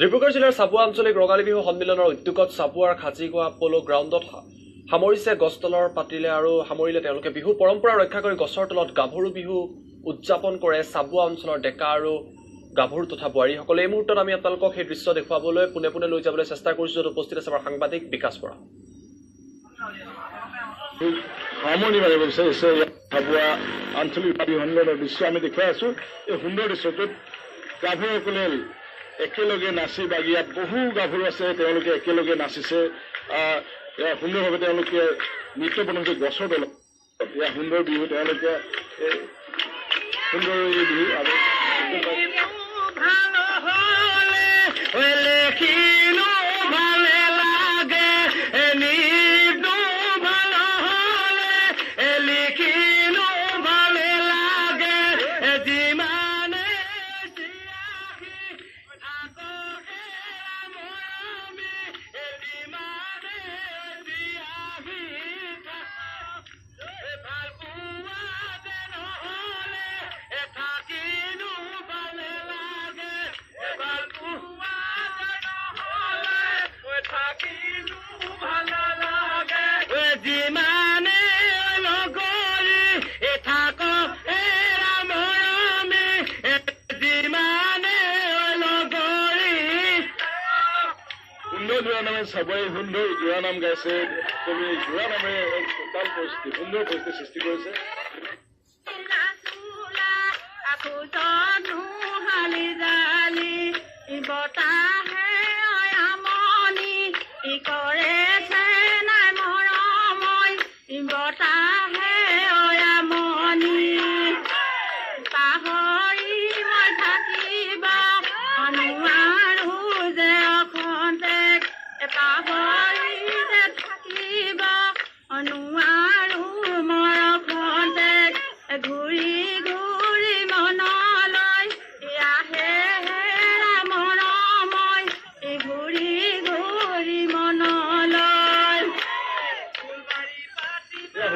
ডিব্ৰুগড় জিলাৰ চাবুৱা আঞ্চলিক ৰঙালী বিহু সন্মিলনৰ উদ্যোগত চাবুৱাৰ খাজিগোৱা প'ল' গ্ৰাউণ্ডত সামৰিছে গছতলৰ পাতিলে আৰু সামৰিলে তেওঁলোকে বিহু পৰম্পৰা ৰক্ষা কৰি গছৰ তলত গাভৰু বিহু উদযাপন কৰে চাবুৱা অঞ্চলৰ ডেকা আৰু গাভৰু তথা বোৱাৰীসকলে। এই মুহূৰ্তত আমি আপোনালোকক সেই দৃশ্য দেখুৱাবলৈ পোনে পোনে লৈ যাবলৈ চেষ্টা কৰিছোঁ, য'ত উপস্থিত আছে আমাৰ সাংবাদিক বিকাশ বৰা। সামৰণি মাৰিব বিচাৰিছে চাবুৱা আঞ্চলিক বিহু সন্মিলনৰ দৃশ্য আমি দেখুৱাই আছো। এই সুন্দৰ দৃশ্যটোত গাভৰুসকলে একেলগে নাচি বাগি ইয়াত বহু গাভৰু আছে, তেওঁলোকে একেলগে নাচিছে। সুন্দৰভাৱে তেওঁলোকে নৃত্য বনাইছে গছৰ তলত। এয়া সুন্দৰ বিহু, তেওঁলোকে সুন্দৰ এই বিহু আৰু চাবুৱাই সুন্দৰ জোৰা নাম গাইছে। তুমি জোৰা নামেৰে টোটাল পৰিস্থিতি সুন্দৰ পৰিস্থিতি সৃষ্টি কৰিছে।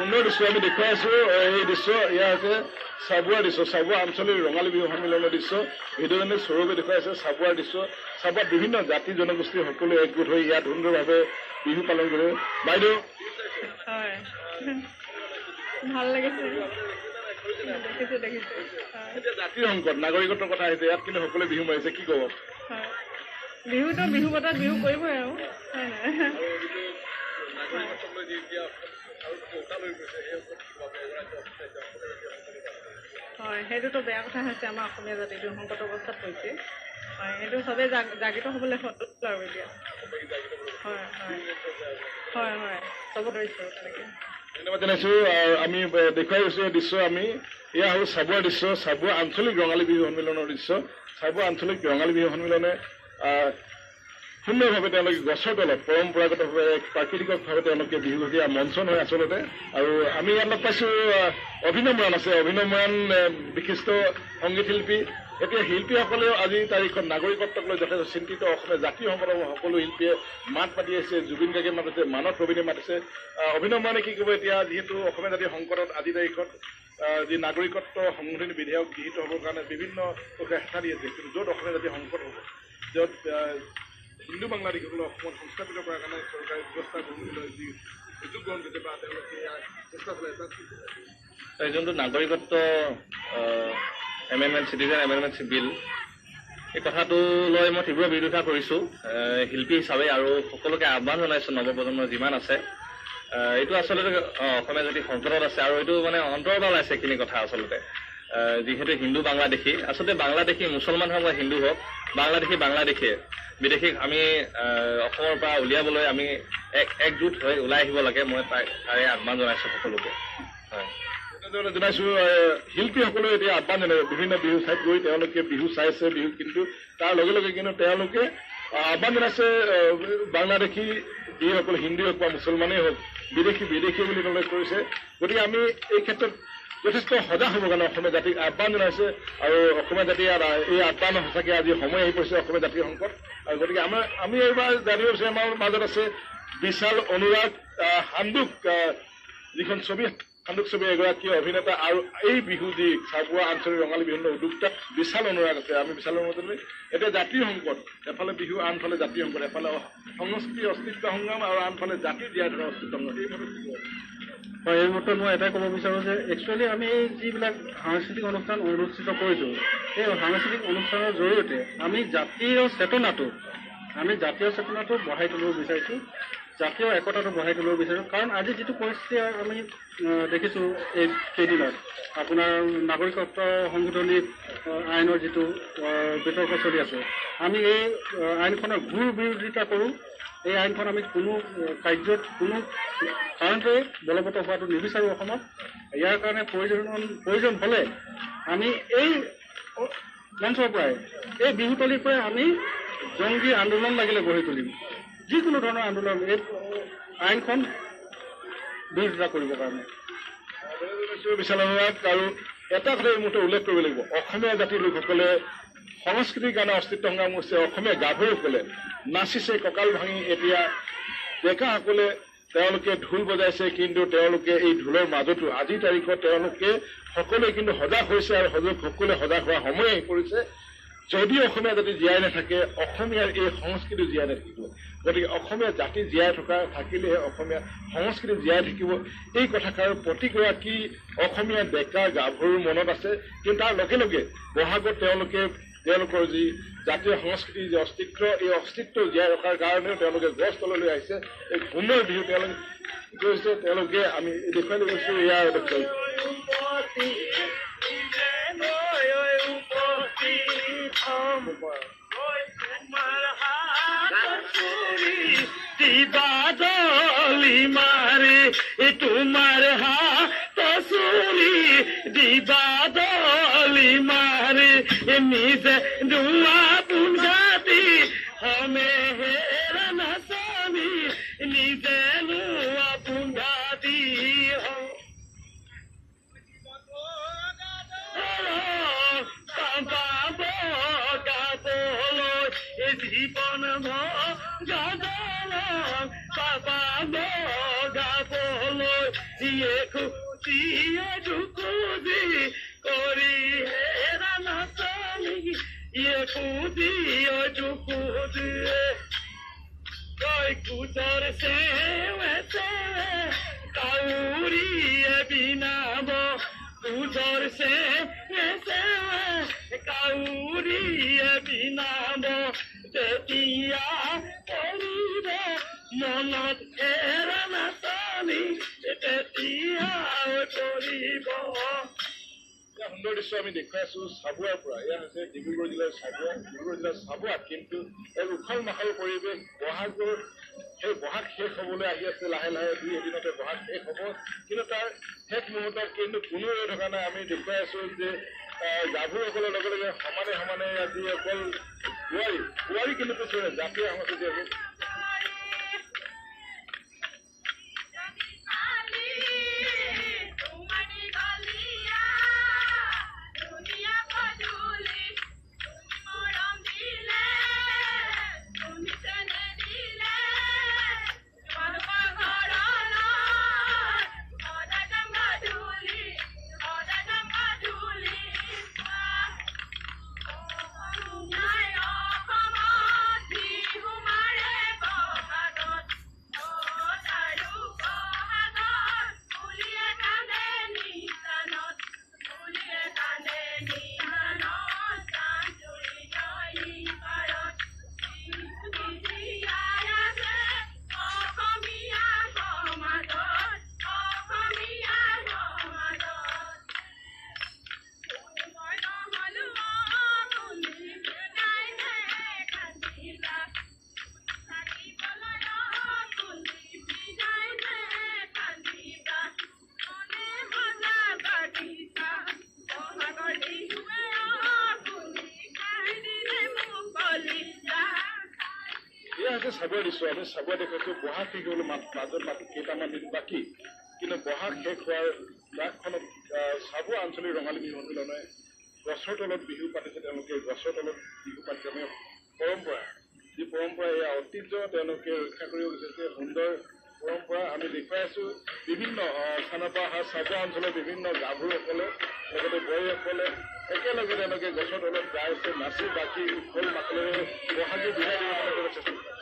সুন্দৰ দৃশ্য আমি দেখুৱাই আছো। এই দৃশ্য এয়া হৈছে চাবুৱাৰ দৃশ্য, চাবুৱা আঞ্চলিক ৰঙালী বিহু সন্মিলনৰ দৃশ্য। ভিডিঅ'জনে স্বৰূপে দেখুৱাইছে চাবুৱাৰ দৃশ্য। চাবুৱাত বিভিন্ন জাতি জনগোষ্ঠী সকলো একগোট হৈ ইয়াত সুন্দৰভাৱে বিহু পালন কৰে। বাইদেউ, ভাল লাগিছে, এতিয়া জাতিৰ সংকট নাগৰিকত্বৰ কথা আহিছে, ইয়াত কিন্তু সকলোৱে বিহু মাৰিছে, কি ক'ব? বিহুতো বিহু বতাত বিহু কৰিবই আৰু হয়, সেইটোতো বেয়া কথা হৈছে। আমাৰ অসমীয়া জাতিটো সংকট অৱস্থাত পৰিছে। হয়, সেইটো চবেই জাগৃত হ'বলৈ হ'ল আৰু এতিয়া। হয় হয় হয় হয়, চব ধৰিছোঁ তেনেকৈ। ধন্যবাদ জনাইছো। আমি দেখুৱাই গৈছো এই দৃশ্য। আমি এয়া হ'ল চাবুৱাৰ দৃশ্য, চাবুৱা আঞ্চলিক ৰঙালী বিহু সন্মিলনৰ দৃশ্য। চাবুৱা আঞ্চলিক ৰঙালী বিহু সন্মিলনে সুন্দৰভাৱে তেওঁলোকে গছৰ তলত পৰম্পৰাগতভাৱে প্ৰাকৃতিকভাৱে তেওঁলোকে বিহু দিয়া মঞ্চন হয় আচলতে। আৰু আমি ইয়াত লগ পাইছো অভিনৱ মৰাণ আছে। অভিনৱ মৰাণ বিশিষ্ট সংগীত শিল্পী। এতিয়া শিল্পীসকলেও আজিৰ তাৰিখত নাগৰিকত্বক লৈ যথেষ্ট চিন্তিত। অসমীয়া জাতীয় সংকটৰ সকলো শিল্পীয়ে মাত মাতি আছে, জুবিন গাৰ্গে মাতিছে, মানৱ প্ৰবীণে মাতিছে। অভিনৱ মৰাণে কি ক'ব এতিয়া, যিহেতু অসমীয়া জাতীয় সংকটত আজিৰ তাৰিখত যি নাগৰিকত্ব সংশোধনী বিধেয়ক গৃহীত হ'বৰ কাৰণে বিভিন্ন চেষ্টা দি আছে, কিন্তু য'ত অসমীয়া জাতীয় সংকট হ'ব, য'ত হিন্দু বাংলাদেশীসকলক অসমত সংস্থাপিত কৰাৰ কাৰণে চৰকাৰে ব্যৱস্থা গ্ৰহণ কৰি যি সুযোগ গ্ৰহণ কৰিছে বা তেওঁলোকে চেষ্টা চলাইছে, যোনটো নাগৰিকত্ব এমেণ্ডমেণ্ট চিটিজেন এমেণ্ডমেণ্ট বিল, এই কথাটো লৈ মই তীব্ৰ বিৰোধিতা কৰিছোঁ শিল্পী হিচাপে, আৰু সকলোকে আহ্বান জনাইছোঁ নৱপ্ৰজন্মৰ যিমান আছে। এইটো আচলতে অসমীয়া জাতি সংকটত আছে, আৰু এইটো মানে অন্তৰৰ পৰা ওলাইছে এইখিনি কথা আচলতে। যিহেতু হিন্দু বাংলাদেশী, আচলতে বাংলাদেশী মুছলমান হওক বা হিন্দু হওক, বাংলাদেশীয়ে বিদেশীক আমি অসমৰ পৰা উলিয়াবলৈ আমি একজোট হৈ ওলাই আহিব লাগে। মই তাৰে আহ্বান জনাইছোঁ সকলোকে। হয়, জনাইছো শিল্পীসকলে এতিয়া আহ্বান জনাইছে বিভিন্ন বিহু ঠাইত গৈ তেওঁলোকে বিহু চাইছে বিহু, কিন্তু তাৰ লগে লগে কিন্তু তেওঁলোকে আহ্বান জনাইছে বাংলাদেশী যিসকল হিন্দু হওক বা মুছলমানেই হওক, বিদেশী বুলি তেওঁলোকে কৰিছে। গতিকে আমি এই ক্ষেত্ৰত যথেষ্ট সজাগ হ'বৰ কাৰণে অসমীয়া জাতিক আহ্বান জনাইছে, আৰু অসমীয়া জাতিয়ে এই আহ্বান সঁচাকৈ আজি সময় আহি পৰিছে অসমীয়া জাতিৰ সংকট। আৰু গতিকে আমি এইবাৰ জানিব বিচাৰিম, আমাৰ মাজত আছে বিশাল অনুৰাগ হান্দুক, যিখন ছবি খান্দুক ছবি এগৰাকী অভিনেতা আৰু এই বিহু যি চাবুৱা আঞ্চলিক ৰঙালী বিহু উদ্যোক্তা বিশাল অনুৰাগ আছে। আমি বিশাল অনুৰাগ এতিয়া জাতিৰ সংকট, এফালে বিহু আনফালে জাতিৰ সংকট, এফালে সংস্কৃতি অস্তিত্ব সংগ্ৰাম আৰু আনফালে জাতি জীয়াই থকা অস্তিত্ব সংগ্ৰাম। হয়, এই মুহূৰ্তত মই এটাই ক'ব বিচাৰোঁ যে একচুৱেলি আমি এই যিবিলাক সাংস্কৃতিক অনুষ্ঠান অনুষ্ঠিত কৰিছোঁ, সেই সাংস্কৃতিক অনুষ্ঠানৰ জৰিয়তে আমি জাতীয় চেতনাটো বঢ়াই তুলিব বিচাৰিছোঁ, জাতীয় একতাটো বঢ়াই তুলিব বিচাৰিছোঁ। কাৰণ আজি যিটো পৰিস্থিতি আমি দেখিছোঁ এই কেইদিনত আপোনাৰ নাগৰিকত্ব সংশোধনী আইনৰ যিটো বিতৰ্ক চলি আছে, আমি এই আইনখনৰ ঘোৰ বিৰোধিতা কৰোঁ। এই আইনখন আমি কোনো কাৰ্যত কোনো কাৰণতে বলবৎ হোৱাটো নিবিচাৰোঁ অসমত। ইয়াৰ কাৰণে প্ৰয়োজন হ'লে আমি এই মঞ্চৰ পৰাই, এই বিহুতলীৰ পৰাই আমি জংগী আন্দোলন লাগিলে গঢ়ি তুলিম, যিকোনো ধৰণৰ আন্দোলন এই আইনখন বিৰোধিতা কৰিবৰ কাৰণে। বিশাল অনুৰাগ আৰু এটা কথা এই মুহূৰ্তে উল্লেখ কৰিব লাগিব, অসমীয়া জাতিৰ লোকসকলে সংস্কৃতিৰ কাৰণে অস্তিত্ব সংগ্ৰাম কৰিছে। অসমীয়া গাভৰুসকলে নাচিছে কঁকাল ভাঙি। এতিয়া ডেকাসকলে তেওঁলোকে ঢোল বজাইছে, কিন্তু তেওঁলোকে এই ঢোলৰ মাজতো আজিৰ তাৰিখত তেওঁলোকে সকলোৱে কিন্তু সজাগ হৈছে আৰু সকলোৱে সজাগ হোৱাৰ সময় আহি পৰিছে। যদি অসমীয়া জাতি জীয়াই নাথাকে, অসমীয়াৰ এই সংস্কৃতি জীয়াই নাথাকিব। গতিকে অসমীয়া জাতি জীয়াই থাকিলেহে অসমীয়া সংস্কৃতি জীয়াই থাকিব। এই কথাষাৰ প্ৰতিগৰাকী অসমীয়া ডেকা গাভৰুৰ মনত আছে। কিন্তু তাৰ লগে লগে বহাগত তেওঁলোকৰ যি জাতীয় সংস্কৃতিৰ যি অস্তিত্ব, এই অস্তিত্ব জীয়াই ৰখাৰ কাৰণেও তেওঁলোকে গছ তললৈ আহিছে। এই ঘুমৰ বিহু তেওঁলোকে কৰিছে। তেওঁলোকে আমি দেখুৱাই লৈ গৈছোঁ ইয়াৰ দিবাদলি মারে তোমার হাত চুরি, দিবাদলি মারে নিজে দুয়া পুঞ্জাতি হমে হেরা নাচামি, নিজে দুয়া পুঞ্জাতি জীবন ভগল বাবা ভগল ইয়ে খুঁজিয়ে ঢুকুজি করি হেরা নাচামি, ইয়ে খুঁজিয়ে ঢুকুজিয়ে কই কুচর সে কাউরিয়ে বিনাব, কুচর সে কাউরিয়ে বিনাব, তেতিয়া পৰিব মনত হেৰা নাচানি, তেতিয়া পৰিব। সুন্দৰ দৃশ্য আমি দেখুৱাই আছো চাবুৱাৰ পৰা। এয়া হৈছে ডিব্ৰুগড় জিলাৰ চাবুৱাত। কিন্তু এক উখল মাখল পৰিৱেশ। সেই বহাগ শেষ হ'বলৈ আহি আছে লাহে লাহে। 2 এদিনতে বহাগ শেষ হ'ব, কিন্তু তাৰ শেষ মুহূৰ্তত কিন্তু কোনো ৰৈ থকা নাই। আমি দেখুৱাই আছো যে গাভৰুসকলৰ লগে লগে সমানে সমানে আজি অকল বোৱাৰী কিন্তু পিছৰে জাতীয় সংস্কৃতি আছে। চাবুৱা দিছোঁ আমি চাবুৱা দেখুৱাইছোঁ। বহাগ শেষ হ'বলৈ মাজত মাত্ৰ কেইটামান দিন বাকী, কিন্তু বহাগ শেষ হোৱাৰ ৰাগখনত চাবুৱা আঞ্চলিক ৰঙালী বিহু সন্মিলনে গছৰ তলত বিহু পাতিছে। তেওঁলোকে গছৰ তলত বিহু পাতিছে। পৰম্পৰা, যি পৰম্পৰা, এয়া ঐতিহ্য তেওঁলোকে ৰক্ষা কৰিব বিচাৰিছে। সুন্দৰ পৰম্পৰা আমি দেখুৱাই আছো বিভিন্ন স্থানৰ পৰা অহা চাবুৱা অঞ্চলৰ বিভিন্ন গাভৰুসকলে লগতে বোৱাৰীসকলে একেলগে তেওঁলোকে গছৰ তলত গাইছে নাচি বাকি উখল মাখলেৰে বহাগী বিদায় দিবলৈ চেষ্টা কৰে।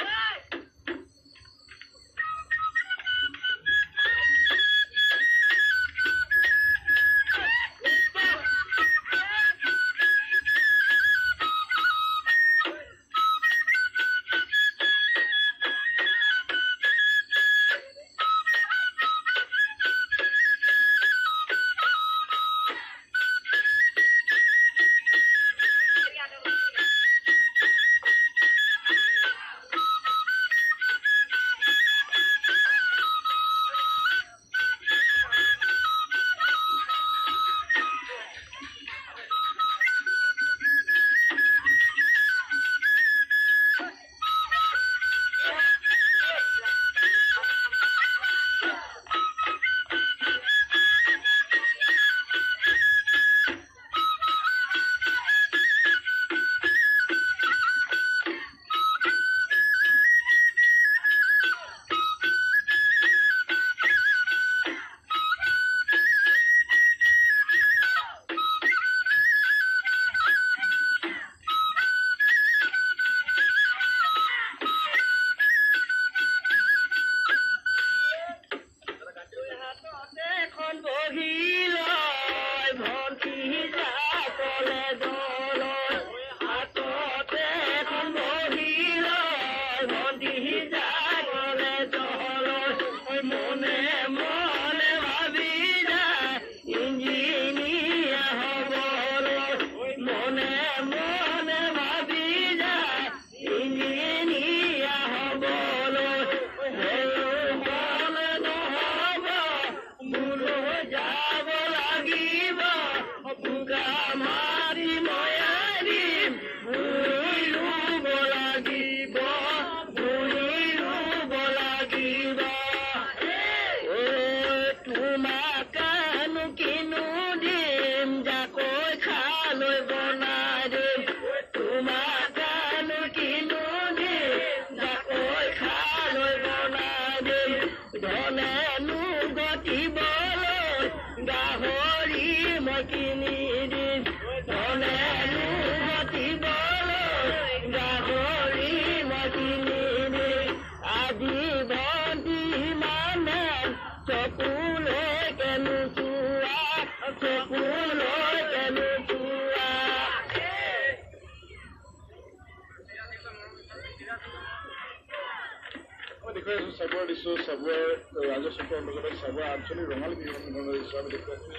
চাবুৱাৰ দিছোঁ চাবুৱাৰ ৰাজচক্ৰৰ অন্তৰ্গত চাবুৱাৰ আঞ্চলিক ৰঙালী বিহু সন্মিলনৰ দৃশ্য আমি দেখুৱাইছোঁ।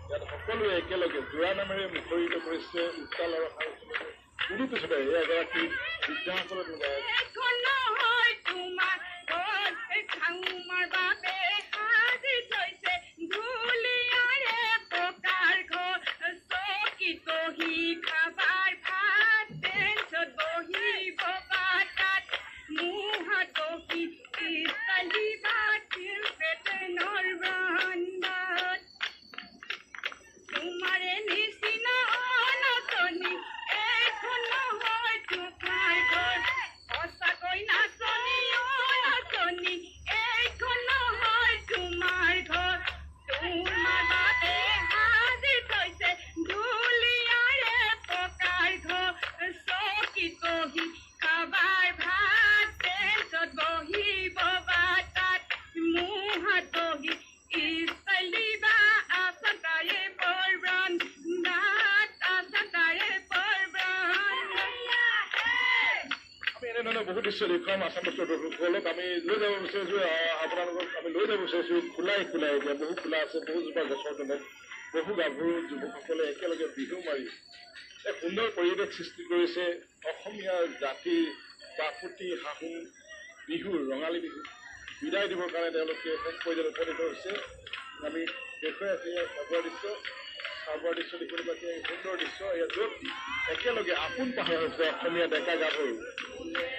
ইয়াত সকলোৱে একেলগে জোৰা নামেৰে মুখৰিত কৰিছে উত্তাল আৰু উদু পিছতে এই এগৰাকী বৃদ্ধাসকলৰ বহুত দৃশ্য দেখুৱাম আসাম দৰ্শকসকলক আমি লৈ যাব বিচাৰিছোঁ। আপোনালোকক আমি লৈ যাব বিচাৰিছোঁ খোলাই এতিয়া বহু খোলা আছে, বহুজোপা গছৰ তলত বহু গাভৰু যুৱকসকলে একেলগে বিহু মাৰি এক সুন্দৰ পৰিৱেশ সৃষ্টি কৰিছে। অসমীয়া জাতিৰ বাপুতি সাহোন বিহু ৰঙালী বিহু বিদায় দিবৰ কাৰণে তেওঁলোকে শেষ পৰ্যায়ত উপনীত হৈছে। আমি দেখুৱাই আছোঁ ইয়াৰ চাবুৱাৰ দৃশ্য দেখিবলৈ পাইছে এক সুন্দৰ দৃশ্য। ইয়াত য'ত একেলগে আপোন পাহাৰ হৈছে অসমীয়া ডেকা গাভৰু। কোনে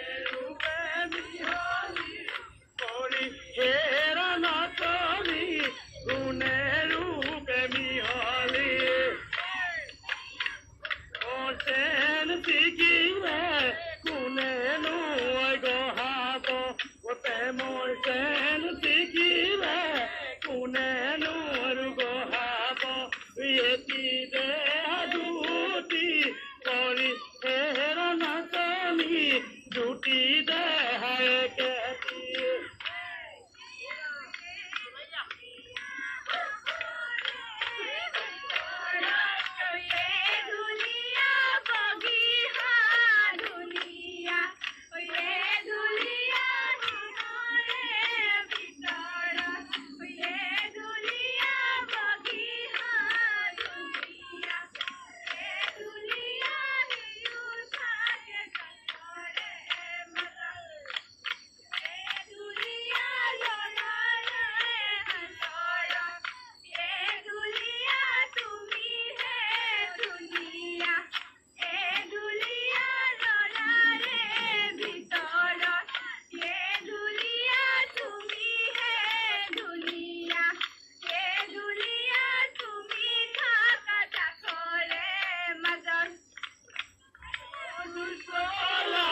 দুচলা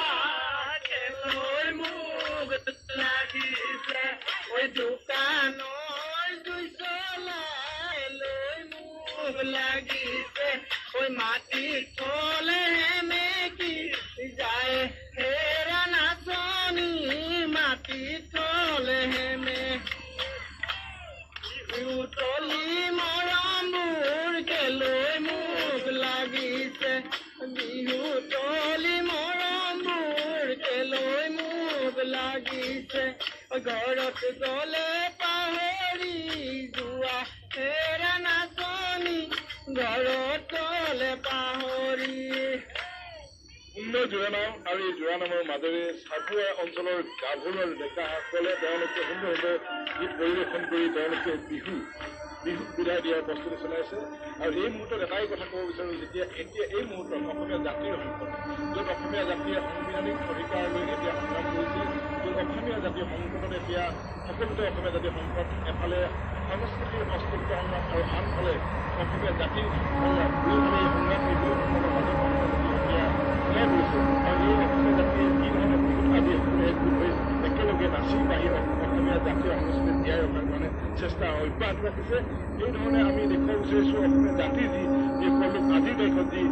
কেলৈ মোক লাগিছে ঐ দোকানৰ দুচলা লৈ মোক লাগিছে ঐ মাটি তলে মেকি যায় হেৰা নাচনি মাটি তলে মে বিহুতলি মৰমবোৰ কেলৈ মোক লাগিছে বিহুতলি মৰমবোৰ কেলৈ মোক লাগিছে ঘৰত গলে পাহৰি যোৱা হেৰা নাচনি ঘৰত গলে পাহৰি সুন্দৰ জোৰানাম আৰু এই জোৰানামৰ মাজেৰে চাবুৱা অঞ্চলৰ গাভৰু আৰু ডেকাসকলে তেওঁলোকে সুন্দৰ সুন্দৰ গীত পৰিৱেশন কৰি তেওঁলোকে বিহুক বিদায় দিয়াৰ প্ৰস্তুতি চলাইছে আৰু এই মুহূৰ্তত এটাই কথা ক'ব বিচাৰোঁ যেতিয়া এতিয়া এই মুহূৰ্তত অসমীয়া জাতিৰ সংকট য'ত অসমীয়া জাতিয়ে সাংবিধানিক অধিকাৰ লৈ এতিয়া সংগ্ৰাম কৰিছে য'ত অসমীয়া জাতিৰ সংকটত এতিয়া সকলোতে অসমীয়া জাতিৰ সংকট এফালে সংস্কৃতিৰ অস্তিত্ব সংগ্ৰাম আৰু আনফালে অসমীয়া জাতিৰ সংগ্ৰাম দুয়োফালে এই সংগ্ৰাম এই দুয়োখনৰ মাজত এতিয়া ওলাই গৈছে আৰু এই অসমীয়া জাতিয়ে যি ধৰণে বিহুত আদি একগোট হৈ একেলগে নাচি বাঢ়ি অসমীয়া জাতীয় সংস্কৃতি জীয়াই ৰখাৰ কাৰণে চেষ্টা অব্যাহত ৰাখিছে এই ধৰণে আমি দেখুৱাব বিচাৰিছোঁ অসমীয়া জাতিৰ যি সকলো আজিৰ তাৰিখত যি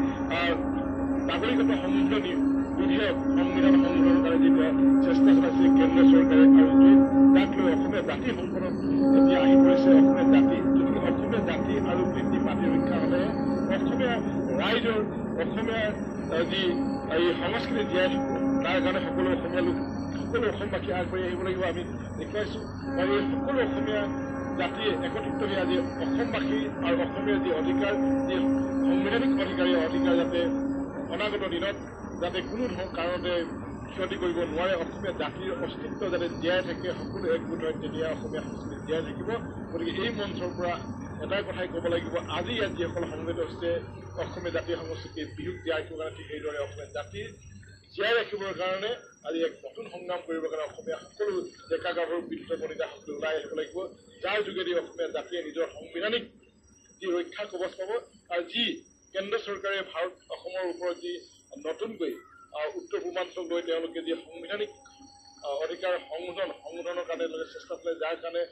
নাগৰিকত্ব সংশোধনী বিধেয়ক সংবিধান সংশোধনৰ কাৰণে যি চেষ্টা চলাইছে কেন্দ্ৰীয় চৰকাৰে আৰু য'ত তাক লৈ অসমীয়া জাতিৰ সংকটত এতিয়া আহি পৰিছে অসমীয়া জাতি গতিকে অসমীয়া জাতি আৰু বৃদ্ধি মাটি ৰক্ষা হ'লে অসমীয়া ৰাইজৰ অসমীয়া যি এই সংস্কৃতি জীয়াই থাকিব তাৰ কাৰণে সকলো অসমীয়া লোক সকলো অসমবাসী আগবাঢ়ি আহিব লাগিব আমি দেখুৱাইছোঁ আৰু এই সকলো অসমীয়া জাতিয়ে একত্ৰিত হৈ আজি অসমবাসী আৰু অসমীয়াৰ যি অধিকাৰ যি সাংবিধানিক অধিকাৰ যাতে অনাগত দিনত যাতে কোনো ধৰণৰ কাৰণতে ক্ষতি কৰিব নোৱাৰে অসমীয়া জাতিৰ অস্তিত্ব যাতে জীয়াই থাকে সকলো একগোট হয় তেতিয়া অসমীয়া সংস্কৃতি জীয়াই থাকিব গতিকে এই মঞ্চৰ পৰা এটাই কথাই ক'ব লাগিব আজি ইয়াত যিসকল সমবেত হৈছে অসমীয়া জাতীয় সংস্কৃতি বিহুক জীয়াই ৰাখিবৰ কাৰণে ঠিক সেইদৰে অসমীয়া জাতিৰ জীয়াই ৰাখিবৰ কাৰণে আজি এক নতুন সংগ্ৰাম কৰিবৰ কাৰণে অসমীয়া সকলো ডেকা গাভৰু বৃদ্ধ বনিতা সকলো ওলাই আহিব লাগিব যাৰ যোগেদি অসমীয়া জাতিয়ে নিজৰ সাংবিধানিক যি ৰক্ষা কৱচ পাব আৰু যি কেন্দ্ৰ চৰকাৰে অসমৰ ওপৰত যি নতুনকৈ উত্তৰ পূৰ্বাঞ্চল লৈ তেওঁলোকে যি সাংবিধানিক অধিকাৰ সংশোধনৰ কাৰণে চেষ্টা চলাই যাৰ কাৰণে